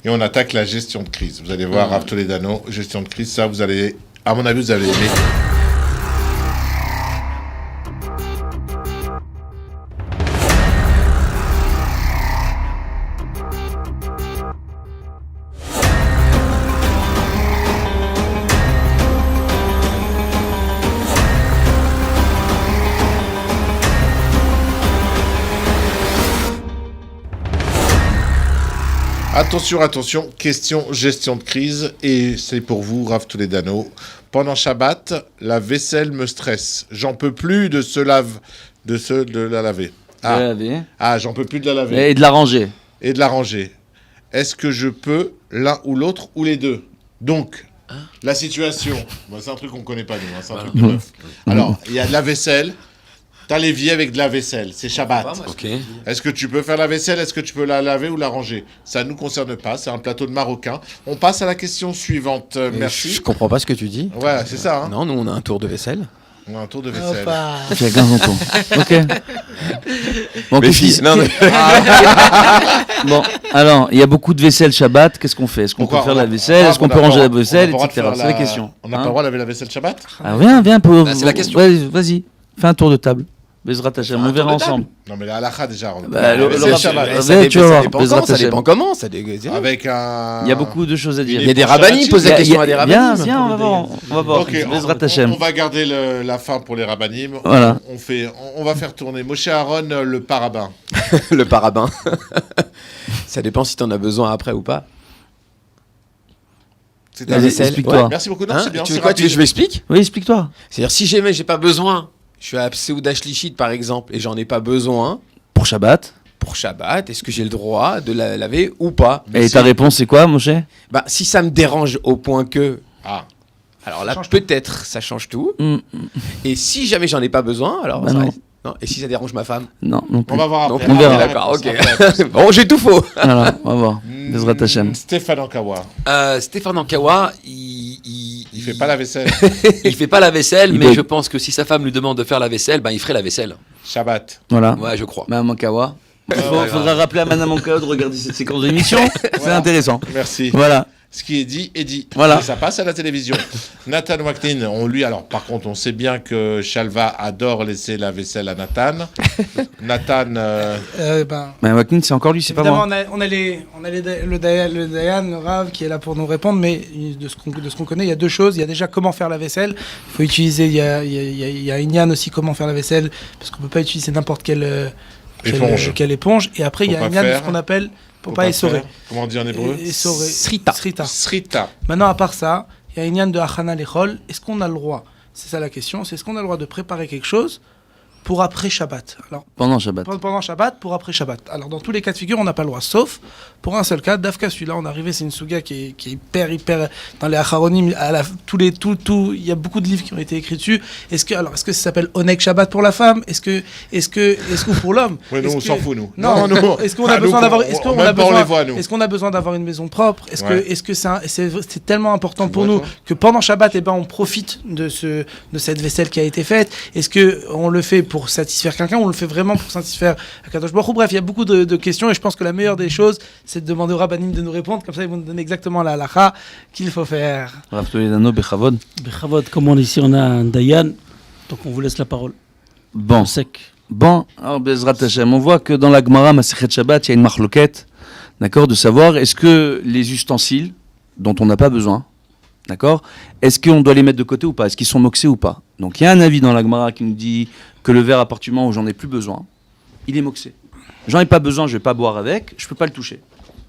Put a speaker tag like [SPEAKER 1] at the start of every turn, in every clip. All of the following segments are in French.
[SPEAKER 1] et on attaque la gestion de crise. Vous allez voir, Rav Toledano, gestion de crise, ça, vous allez, à mon avis, vous allez aimer. Attention, question gestion de crise, et c'est pour vous, Rav Toledano. Pendant Shabbat, la vaisselle me stresse. J'en peux plus de la laver. J'en peux plus de la laver.
[SPEAKER 2] Et de la ranger.
[SPEAKER 1] Est-ce que je peux l'un ou l'autre ou les deux? Donc, la situation, c'est un truc qu'on connaît pas nous, c'est un truc de neuf. Alors, il y a de la vaisselle. T'as l'évier avec de la vaisselle, c'est Shabbat.
[SPEAKER 3] Okay.
[SPEAKER 1] Est-ce que tu peux faire la vaisselle? Est-ce que tu peux la laver ou la ranger? Ça ne nous concerne pas, c'est un plateau de Marocain. On passe à la question suivante. Merci.
[SPEAKER 4] Je comprends pas ce que tu dis.
[SPEAKER 1] Voilà, c'est ça.
[SPEAKER 4] Non, nous on a un tour de vaisselle.
[SPEAKER 1] On a un tour de vaisselle.
[SPEAKER 2] Tu as 15 ans. Ok. Bon,
[SPEAKER 4] Mes fils, non, mais...
[SPEAKER 2] Bon, alors, il y a beaucoup de vaisselle Shabbat. Qu'est-ce qu'on fait? Est-ce qu'on peut faire la vaisselle? Est-ce qu'on peut ranger la vaisselle, etc. C'est la question.
[SPEAKER 1] On n'a pas le droit de laver la vaisselle Shabbat?
[SPEAKER 2] Ah, viens, pour...
[SPEAKER 3] c'est la question.
[SPEAKER 2] Vas-y, fais un tour de table. Bezrat Hashem, on verra ensemble.
[SPEAKER 1] Non, mais la halakha déjà.
[SPEAKER 4] Ça dépend comment.
[SPEAKER 1] Avec un.
[SPEAKER 2] Il y a beaucoup de choses à dire.
[SPEAKER 4] Il y a des rabbinim, pose la question à des rabbinim.
[SPEAKER 2] Viens, on va voir.
[SPEAKER 1] Ok,
[SPEAKER 2] Bezrat Hashem.
[SPEAKER 1] on va garder la fin pour les rabbinim.
[SPEAKER 2] Voilà.
[SPEAKER 1] On va faire tourner Moshe Aaron, le parabin.
[SPEAKER 4] Le parabin. Ça dépend si t'en as besoin après ou pas.
[SPEAKER 1] C'est
[SPEAKER 4] La vaisselle.
[SPEAKER 2] Explique-toi.
[SPEAKER 1] Merci beaucoup. Non, c'est bien.
[SPEAKER 4] Tu veux quoi? Tu veux que je m'explique?
[SPEAKER 2] Oui, explique-toi.
[SPEAKER 4] C'est-à-dire, si jamais j'ai pas besoin, je suis à Seuda Shlichit par exemple, et j'en ai pas besoin
[SPEAKER 2] Pour Shabbat.
[SPEAKER 4] pour Shabbat, est-ce que j'ai le droit de la laver ou pas?
[SPEAKER 2] Et ta réponse, c'est quoi, Moshe?
[SPEAKER 4] Bah, si ça me dérange au point que.
[SPEAKER 1] Ah.
[SPEAKER 4] Alors là, peut-être, ça change tout. Et si jamais j'en ai pas besoin, alors.
[SPEAKER 2] Bah
[SPEAKER 4] ça
[SPEAKER 2] non.
[SPEAKER 4] reste- non. Et si ça dérange ma femme?
[SPEAKER 2] Non plus.
[SPEAKER 1] On va voir
[SPEAKER 4] Donc,
[SPEAKER 1] après.
[SPEAKER 2] on verra.
[SPEAKER 4] D'accord, ok.
[SPEAKER 1] Après.
[SPEAKER 4] Bon, j'ai tout faux.
[SPEAKER 2] Voilà, on va voir. Bezrat Hashem.
[SPEAKER 1] Stéphane Ankawa.
[SPEAKER 3] Stéphane Ankawa,
[SPEAKER 1] Il fait pas la vaisselle.
[SPEAKER 3] il fait pas la vaisselle,
[SPEAKER 2] Il
[SPEAKER 3] mais
[SPEAKER 2] peut-
[SPEAKER 3] je pense que si sa femme lui demande de faire la vaisselle, ben il ferait la vaisselle.
[SPEAKER 1] Shabbat.
[SPEAKER 2] Voilà.
[SPEAKER 3] Ouais, je crois.
[SPEAKER 2] Madame Ankawa. Il faudra rappeler à Madame Ankawa de regarder cette séquence d'émission. C'est intéressant.
[SPEAKER 1] Merci.
[SPEAKER 2] Voilà.
[SPEAKER 1] Ce qui est dit est dit.
[SPEAKER 2] Voilà.
[SPEAKER 1] Et ça passe à la télévision. Nathan Waknin, alors par contre, on sait bien que Shalva adore laisser la vaisselle à Nathan. Nathan,
[SPEAKER 2] Mais Wakin, c'est encore lui, c'est pas
[SPEAKER 5] évidemment,
[SPEAKER 2] moi.
[SPEAKER 5] le Dayan, le Rav, qui est là pour nous répondre, mais de ce qu'on connaît, il y a deux choses. Il y a déjà comment faire la vaisselle. Il faut utiliser, il y a Inyan aussi, comment faire la vaisselle, parce qu'on peut pas utiliser n'importe quelle éponge. Et après, il y a
[SPEAKER 1] Faut pas
[SPEAKER 5] Inyan,
[SPEAKER 1] faire.
[SPEAKER 5] ce qu'on appelle, pour
[SPEAKER 1] faut
[SPEAKER 5] pas essorer.
[SPEAKER 1] faire. Comment on dit en hébreu?
[SPEAKER 5] Essorer.
[SPEAKER 4] Srita.
[SPEAKER 5] Srita. Maintenant, à part ça, il y a Inyan de Achana Lechol. Est-ce qu'on a le droit? C'est ça la question. C'est est-ce qu'on a le droit de préparer quelque chose pour après Shabbat? Alors,
[SPEAKER 2] Pendant Shabbat.
[SPEAKER 5] pendant Shabbat, pour après Shabbat. Alors, dans tous les cas de figure, on n'a pas le droit, sauf pour un seul cas. Dafka, celui-là, on est arrivé, c'est une souga qui est hyper, dans les Acharonim, il y a beaucoup de livres qui ont été écrits dessus. Est-ce que ça s'appelle Onek Shabbat pour la femme? Est-ce que pour l'homme?
[SPEAKER 1] Ouais, nous,
[SPEAKER 5] Est-ce
[SPEAKER 1] on
[SPEAKER 5] que-
[SPEAKER 1] s'en fout, nous.
[SPEAKER 5] Non,
[SPEAKER 1] nous.
[SPEAKER 5] est-ce qu'on a
[SPEAKER 1] Ah,
[SPEAKER 5] besoin
[SPEAKER 1] nous,
[SPEAKER 5] d'avoir,
[SPEAKER 1] on-
[SPEAKER 5] est-ce qu'on
[SPEAKER 1] on-
[SPEAKER 5] a
[SPEAKER 1] même pas on
[SPEAKER 5] besoin,
[SPEAKER 1] les voit, nous.
[SPEAKER 5] est-ce qu'on a besoin d'avoir une maison propre?
[SPEAKER 1] Ouais.
[SPEAKER 5] Est-ce que c'est tellement important pour
[SPEAKER 1] vois,
[SPEAKER 5] nous
[SPEAKER 1] toi
[SPEAKER 5] que pendant Shabbat, on profite de cette vaisselle qui a été faite? Est-ce que on le fait pour satisfaire quelqu'un? On le fait vraiment pour satisfaire Akadosh Baruch Hu? Bref, il y a beaucoup de questions et je pense que la meilleure des choses, c'est de demander aux rabbinim de nous répondre. Comme ça, ils vont nous donner exactement la halakha qu'il faut faire.
[SPEAKER 2] Rav Toledano, Bechavod.
[SPEAKER 6] Bechavod, comme on est ici, on a un Dayan, donc on vous laisse la parole.
[SPEAKER 2] Bon.
[SPEAKER 6] Sec.
[SPEAKER 2] Bon, alors Bezrat Hashem, on voit que dans la Gemara Masechet Shabbat, il y a une marloquette, d'accord, de savoir est-ce que les ustensiles dont on n'a pas besoin, d'accord, est-ce qu'on doit les mettre de côté ou pas? Est-ce qu'ils sont moxés ou pas? Donc il y a un avis dans la Gemara qui nous dit que le verre à partir du moment où j'en ai plus besoin, il est moxé. J'en ai pas besoin, je vais pas boire avec, je peux pas le toucher.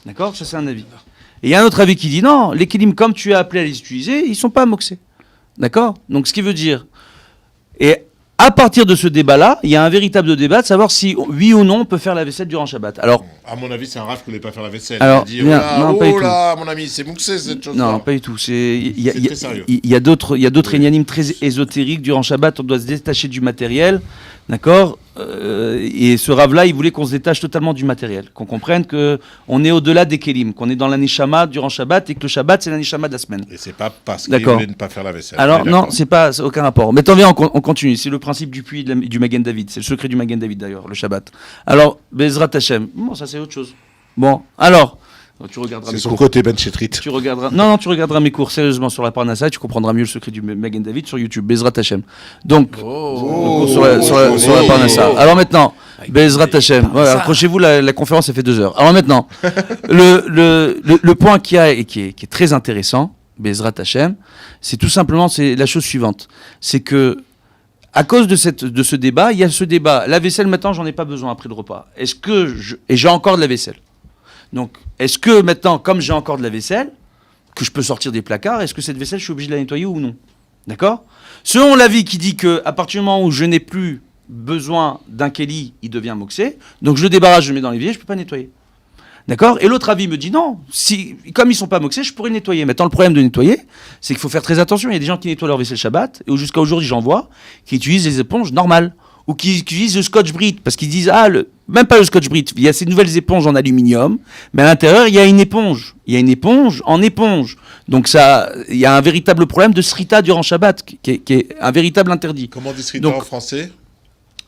[SPEAKER 2] D'accord? Ça c'est un avis. Et il y a un autre avis qui dit non, les kilim comme tu es appelé à les utiliser, ils sont pas moxés. D'accord? Donc ce qui veut dire... Et à partir de ce débat-là, il y a un véritable débat de savoir si oui ou non on peut faire la vaisselle durant Shabbat. Alors,
[SPEAKER 1] À mon avis, c'est un raf qui voulait pas faire la vaisselle.
[SPEAKER 2] Alors,
[SPEAKER 1] il a dit,
[SPEAKER 2] non, pas du tout.
[SPEAKER 1] mon ami, c'est mouxé cette chose-là.
[SPEAKER 2] non, pas du tout. Il
[SPEAKER 1] C'est très sérieux.
[SPEAKER 2] y a d'autres inyanim très ésotériques. Durant Shabbat, on doit se détacher du matériel. D'accord. Et ce rave-là, il voulait qu'on se détache totalement du matériel. Qu'on comprenne qu'on est au-delà des kelim, qu'on est dans l'anishama durant Shabbat et que le Shabbat, c'est l'anishama de la semaine.
[SPEAKER 1] Et c'est pas parce qu'il
[SPEAKER 2] D'accord.
[SPEAKER 1] voulait ne pas faire la vaisselle.
[SPEAKER 2] Alors
[SPEAKER 1] On est
[SPEAKER 2] non,
[SPEAKER 1] d'accord.
[SPEAKER 2] c'est aucun rapport. Mais t'en viens, on continue. C'est le principe du puits du Magen David. C'est le secret du Magen David d'ailleurs, le Shabbat. Alors, Bezrat Hashem. Bon, ça c'est autre chose. Bon, alors, Donc, tu regarderas
[SPEAKER 1] C'est
[SPEAKER 2] mes
[SPEAKER 1] son
[SPEAKER 2] cours.
[SPEAKER 1] côté Ben Chetrit.
[SPEAKER 2] Tu regarderas. Non, tu regarderas mes cours sérieusement sur la Parnassa et tu comprendras mieux le secret du Magen David sur YouTube. Bezrat Hashem. Donc, le cours sur la Parnassa. Alors maintenant, Bezrat Hashem. Ouais, accrochez-vous, la conférence, ça fait 2 heures. Alors maintenant, le point qu'il y a et qui est très intéressant, Bezrat Hashem, c'est tout simplement c'est la chose suivante. C'est que, à cause de ce débat, il y a ce débat. La vaisselle, maintenant, j'en ai pas besoin après le repas. Et j'ai encore de la vaisselle. Donc, est-ce que maintenant, comme j'ai encore de la vaisselle, que je peux sortir des placards, est-ce que cette vaisselle, je suis obligé de la nettoyer ou non? D'accord? Selon l'avis qui dit qu'à partir du moment où je n'ai plus besoin d'un kéli, il devient moxé, donc je le débarrasse, je le mets dans l'évier, je ne peux pas nettoyer. D'accord? Et l'autre avis me dit non, comme ils ne sont pas moxés, je pourrais nettoyer. Maintenant, le problème de nettoyer, c'est qu'il faut faire très attention. Il y a des gens qui nettoient leur vaisselle Shabbat, et jusqu'à aujourd'hui, j'en vois, qui utilisent des éponges normales. Ou qui utilisent le scotch-brite, parce qu'ils disent, même pas le scotch-brite, il y a ces nouvelles éponges en aluminium, mais à l'intérieur, il y a une éponge. Il y a une éponge en éponge. Donc il y a un véritable problème de srita durant Shabbat, qui est un véritable interdit.
[SPEAKER 1] Comment on dit Srita en français?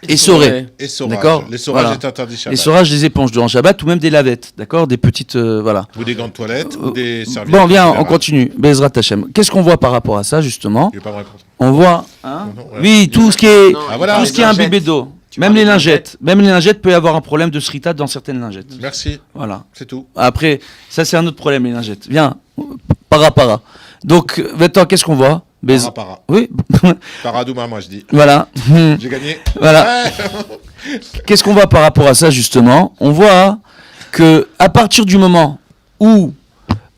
[SPEAKER 2] Essoré.
[SPEAKER 1] Essorage.
[SPEAKER 2] D'accord.
[SPEAKER 1] L'essorage
[SPEAKER 2] Voilà.
[SPEAKER 1] est interdit Shabbat.
[SPEAKER 2] L'essorage des éponges durant Shabbat, ou même des lavettes, d'accord? Des petites, voilà.
[SPEAKER 1] Ou des gants de toilette, ou des serviettes.
[SPEAKER 2] Bon, viens,
[SPEAKER 1] etc.
[SPEAKER 2] on continue. Bezrat Hashem. Qu'est-ce qu'on voit par rapport à ça, justement?
[SPEAKER 1] Je vais pas me répondre.
[SPEAKER 2] On voit, hein?
[SPEAKER 1] Non, ouais.
[SPEAKER 2] Oui, tout ce qui est,
[SPEAKER 3] Non,
[SPEAKER 1] voilà.
[SPEAKER 2] tout ce qui est un bébé d'eau. Même les lingettes. Même les lingettes peut y avoir un problème de srita dans certaines lingettes.
[SPEAKER 1] Merci,
[SPEAKER 2] Voilà.
[SPEAKER 1] c'est tout.
[SPEAKER 2] Après, ça c'est un autre problème, les lingettes. Viens, para. Donc, maintenant, qu'est-ce qu'on voit?
[SPEAKER 1] Para.
[SPEAKER 2] Oui,
[SPEAKER 1] Paradouma, moi je dis.
[SPEAKER 2] voilà.
[SPEAKER 1] J'ai gagné.
[SPEAKER 2] Voilà.
[SPEAKER 1] Ouais.
[SPEAKER 2] Qu'est-ce qu'on voit par rapport à ça, justement? On voit que à partir du moment où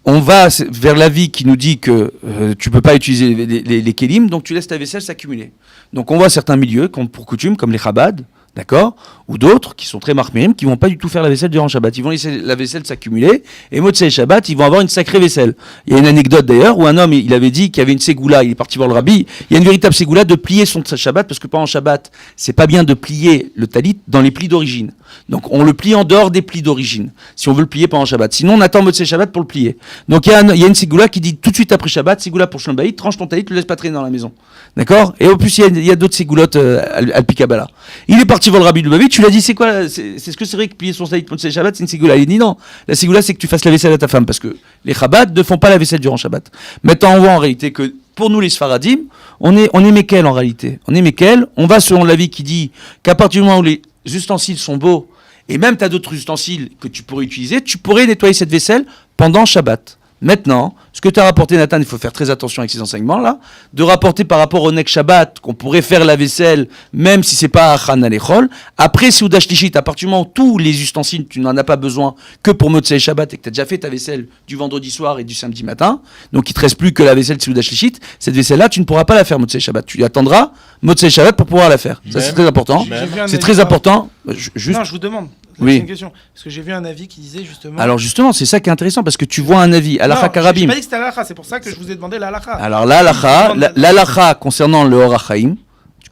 [SPEAKER 2] on va vers l'avis qui nous dit que tu peux pas utiliser les kélim, donc tu laisses ta vaisselle s'accumuler. Donc on voit certains milieux, comme pour coutume, comme les Chabad, d'accord, ou d'autres qui sont très marmirim, qui vont pas du tout faire la vaisselle durant Shabbat. Ils vont laisser la vaisselle s'accumuler, et Motzei Shabbat, ils vont avoir une sacrée vaisselle. Il y a une anecdote d'ailleurs, où un homme, il avait dit qu'il y avait une ségoula, il est parti voir le rabbi, il y a une véritable ségoula de plier son Shabbat, parce que pendant Shabbat, c'est pas bien de plier le talit dans les plis d'origine. Donc on le plie en dehors des plis d'origine, si on veut le plier pendant Shabbat. Sinon on attend Motzei Shabbat pour le plier. Donc il y a une ségoula qui dit tout de suite après Shabbat, ségoula pour Shlom Bayit, tranche ton talit, le laisse pas traîner dans la maison. D'accord? Et au plus il y a d'autres ségoulottes al Pikabala. Il est parti voir le rabbi Lubavitch, tu lui as dit c'est quoi, c'est ce que c'est vrai que plier son talit pour Motzei Shabbat, c'est une ségoula. Il dit non, la ségoula c'est que tu fasses la vaisselle à ta femme, parce que les Chabad ne font pas la vaisselle durant Shabbat. Maintenant on voit en réalité que pour nous les Sfaradim, on est Mekel en réalité. On est Mekel, on va selon l'avis qui dit qu'à partir du moment où les ustensiles sont beaux, et même tu as d'autres ustensiles que tu pourrais utiliser, tu pourrais nettoyer cette vaisselle pendant Shabbat. Maintenant, ce que tu as rapporté, Nathan, il faut faire très attention avec ces enseignements-là, de rapporter par rapport au Nek Shabbat, qu'on pourrait faire la vaisselle, même si c'est pas Achan Alechol. Après, Seudah Shlichit, à partir du moment où tous les ustensiles, tu n'en as pas besoin que pour Motzei Shabbat, et que tu as déjà fait ta vaisselle du vendredi soir et du samedi matin, donc il te reste plus que la vaisselle de Seudah Shlichit, cette vaisselle-là, tu ne pourras pas la faire Motzei Shabbat. Tu attendras Motzei Shabbat pour pouvoir la faire. Ça, c'est très important.
[SPEAKER 1] Même.
[SPEAKER 2] C'est très important. Juste...
[SPEAKER 5] Non, je vous demande.
[SPEAKER 2] Oui.
[SPEAKER 5] C'est une question. Parce que j'ai vu un avis qui disait justement.
[SPEAKER 2] Alors justement, c'est ça qui est intéressant, parce que tu vois un avis, Halakha
[SPEAKER 5] J'ai
[SPEAKER 2] Karabim.
[SPEAKER 5] pas dit que c'était l'halakha, c'est pour ça que je vous ai demandé l'halakha.
[SPEAKER 2] Alors l'halakha concernant le Or HaChaim,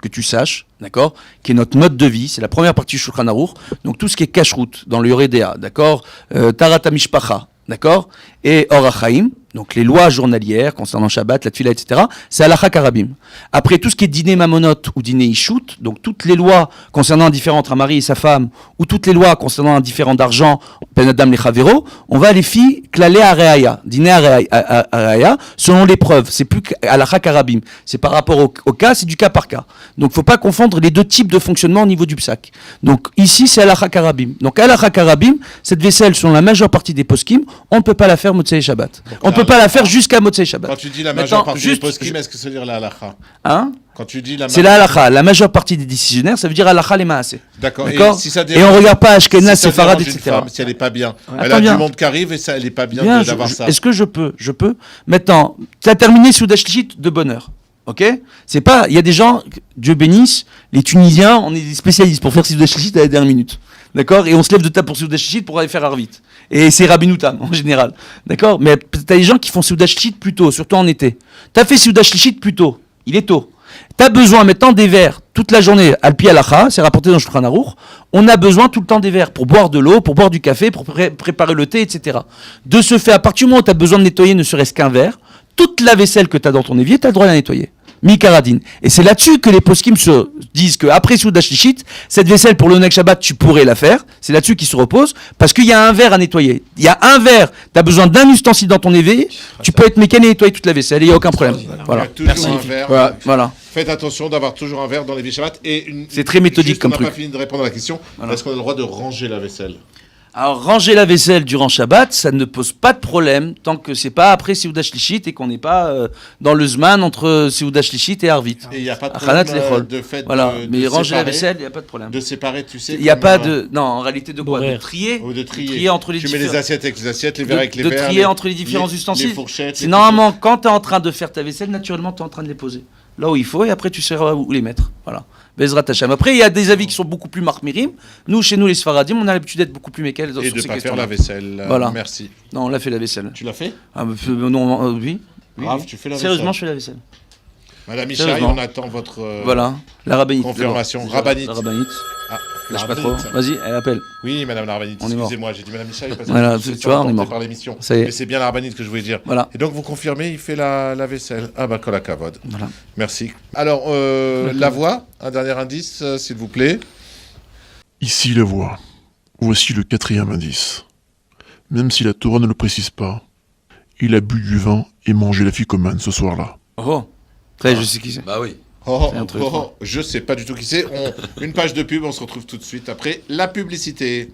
[SPEAKER 2] que tu saches, d'accord, qui est notre mode de vie, c'est la première partie du Shulchan Aruch, donc tout ce qui est kashrut dans le Yoredea, d'accord, Tarat HaMishpacha, d'accord, et Or HaChaim, donc les lois journalières concernant Shabbat, la Tfila, etc., c'est Halakha Karabim. Après, tout ce qui est dîner mamonot ou dîner ishut, donc toutes les lois concernant un différent entre un mari et sa femme, ou toutes les lois concernant un différent d'argent, Ben Adam les Chavero, on va les filles klalé areaya, dîner areaya, selon les preuves. C'est plus Halakha Karabim. C'est par rapport au cas, c'est du cas par cas. Donc, faut pas confondre les deux types de fonctionnement au niveau du psak. Donc, ici, c'est Halakha Karabim. Donc, Halakha Karabim, cette vaisselle, selon la majeure partie des poskim, on ne peut pas la faire Motzei Shabbat. On ne peut pas la faire jusqu'à Motzei Shabbat.
[SPEAKER 1] Quand tu dis la majeure
[SPEAKER 2] Maintenant,
[SPEAKER 1] partie
[SPEAKER 2] juste-
[SPEAKER 1] des poskim, est-ce que ça veut dire la halakha?
[SPEAKER 2] Hein?
[SPEAKER 1] Quand tu dis la
[SPEAKER 2] C'est la halakha. La majeure partie des décisionnaires, ça veut dire halakha les maaseh.
[SPEAKER 1] D'accord.
[SPEAKER 2] D'accord.
[SPEAKER 1] Si ça
[SPEAKER 2] Et on regarde pas Ashkenaz,
[SPEAKER 1] si ça
[SPEAKER 2] Séfarad,
[SPEAKER 1] dérange une
[SPEAKER 2] etc.
[SPEAKER 1] femme, si elle n'est pas bien, elle
[SPEAKER 2] Attends
[SPEAKER 1] a
[SPEAKER 2] bien.
[SPEAKER 1] du monde qui arrive et ça, elle n'est pas bien,
[SPEAKER 2] Bien,
[SPEAKER 1] d'avoir ça.
[SPEAKER 2] Est-ce que je peux? Je peux. Maintenant, tu as terminé Seudah Shlichit de bonne heure. Ok? C'est pas. Il y a des gens, Dieu bénisse, les Tunisiens, on est des spécialistes pour faire Seudah Shlichit à la dernière minute. D'accord? Et on se lève de table pour Seudah Shlichit pour aller faire Arvit. Et c'est Rabinoutam en général. D'accord? Mais t'as des gens qui font Seudah Shlichit plus tôt, surtout en été. T'as fait Seudah Shlichit plus tôt. Il est tôt. T'as besoin maintenant des verres toute la journée. Alpi Halacha, c'est rapporté dans Shulchan Aruch. On a besoin tout le temps des verres pour boire de l'eau, pour boire du café, pour préparer le thé, etc. De ce fait, à partir du moment où tu as besoin de nettoyer ne serait-ce qu'un verre, toute la vaisselle que tu as dans ton évier, tu as le droit de la nettoyer. Mi-karadine. Et c'est là-dessus que les poskim se disent qu'après Souda Shlichit, cette vaisselle pour le Oneg Shabbat, tu pourrais la faire. C'est là-dessus qu'ils se reposent. Parce qu'il y a un verre à nettoyer. Il y a un verre, tu as besoin d'un ustensile dans ton évier, tu peux être mécanique et nettoyer toute la vaisselle. Il n'y a aucun problème. Voilà.
[SPEAKER 1] Il y a toujours un verre.
[SPEAKER 2] Voilà.
[SPEAKER 1] Faites attention d'avoir toujours un verre dans les vies Shabbat.
[SPEAKER 2] C'est très méthodique comme
[SPEAKER 1] On n'a
[SPEAKER 2] truc.
[SPEAKER 1] pas fini de répondre à la question. Est-ce qu'on a le droit de ranger la vaisselle?
[SPEAKER 2] Alors, ranger la vaisselle durant Shabbat, ça ne pose pas de problème tant que c'est pas après Seuda Shlichit et qu'on n'est pas dans le Zman entre Seuda Shlichit et Arvit.
[SPEAKER 1] Et il n'y a pas de
[SPEAKER 2] Achanat
[SPEAKER 1] problème
[SPEAKER 2] Lechol.
[SPEAKER 1] de fait
[SPEAKER 2] Voilà.
[SPEAKER 1] de
[SPEAKER 2] Mais ranger la
[SPEAKER 1] séparer,
[SPEAKER 2] vaisselle, il n'y a pas de problème.
[SPEAKER 1] de séparer, tu sais.
[SPEAKER 2] Il n'y a
[SPEAKER 1] comme,
[SPEAKER 2] pas de. Non, en réalité, de quoi? De
[SPEAKER 6] Horaire.
[SPEAKER 2] trier.
[SPEAKER 1] Ou de trier.
[SPEAKER 2] Entre les
[SPEAKER 1] Tu mets
[SPEAKER 2] différents.
[SPEAKER 1] les assiettes avec les assiettes, les verres avec les
[SPEAKER 2] de
[SPEAKER 1] verres.
[SPEAKER 2] trier entre les différents ustensiles.
[SPEAKER 1] Les fourchettes.
[SPEAKER 2] C'est normalement, quand tu es en train de faire ta vaisselle, naturellement, tu es en train de les poser là où il faut et après, tu sais où les mettre. Voilà. Bezrat Hashem. Après, il y a des avis qui sont beaucoup plus marmirim. Nous, chez nous, les Sfaradim, on a l'habitude d'être beaucoup plus mécals sur
[SPEAKER 1] Et
[SPEAKER 2] ces
[SPEAKER 1] de ne pas faire
[SPEAKER 2] questions-là.
[SPEAKER 1] la vaisselle.
[SPEAKER 2] Voilà.
[SPEAKER 1] Merci.
[SPEAKER 2] Non, on l'a fait la vaisselle.
[SPEAKER 1] Tu l'as fait?
[SPEAKER 2] Ah, non, oui.
[SPEAKER 1] Raph, tu fais la
[SPEAKER 2] Sérieusement, je
[SPEAKER 1] vaisselle.
[SPEAKER 2] fais la vaisselle.
[SPEAKER 1] Madame Michaï,
[SPEAKER 2] Sérieusement.
[SPEAKER 1] on attend votre
[SPEAKER 2] Voilà. La rabbinite.
[SPEAKER 1] confirmation.
[SPEAKER 2] d'abord.
[SPEAKER 1] Rabbinite.
[SPEAKER 2] La rabbinite.
[SPEAKER 1] Ah,
[SPEAKER 2] Lâche pas
[SPEAKER 1] rabbinite.
[SPEAKER 2] trop. Vas-y, elle appelle.
[SPEAKER 1] Oui, madame la rabbinite,
[SPEAKER 2] On est mort.
[SPEAKER 1] excusez-moi, j'ai dit madame Michaï parce que
[SPEAKER 2] Voilà,
[SPEAKER 1] je me suis
[SPEAKER 2] tu vois, on est
[SPEAKER 1] emporté
[SPEAKER 2] mort.
[SPEAKER 1] par l'émission.
[SPEAKER 2] Ça y est.
[SPEAKER 1] Mais c'est bien la rabbinite que je voulais dire.
[SPEAKER 2] Voilà.
[SPEAKER 1] Et donc vous confirmez, il fait la vaisselle. Ah bah kol hakavod.
[SPEAKER 2] Voilà.
[SPEAKER 1] Merci. Alors, la voix, un dernier indice, s'il vous plaît.
[SPEAKER 7] Ici la voix. Voici le 4e indice. Même si la Torah ne le précise pas, il a bu du vin et mangé la ficomane ce soir-là.
[SPEAKER 2] Oh. Très, je sais qui c'est.
[SPEAKER 3] Bah oui.
[SPEAKER 2] C'est un truc,
[SPEAKER 1] Je sais pas du tout qui c'est. Une page de pub, on se retrouve tout de suite après la publicité.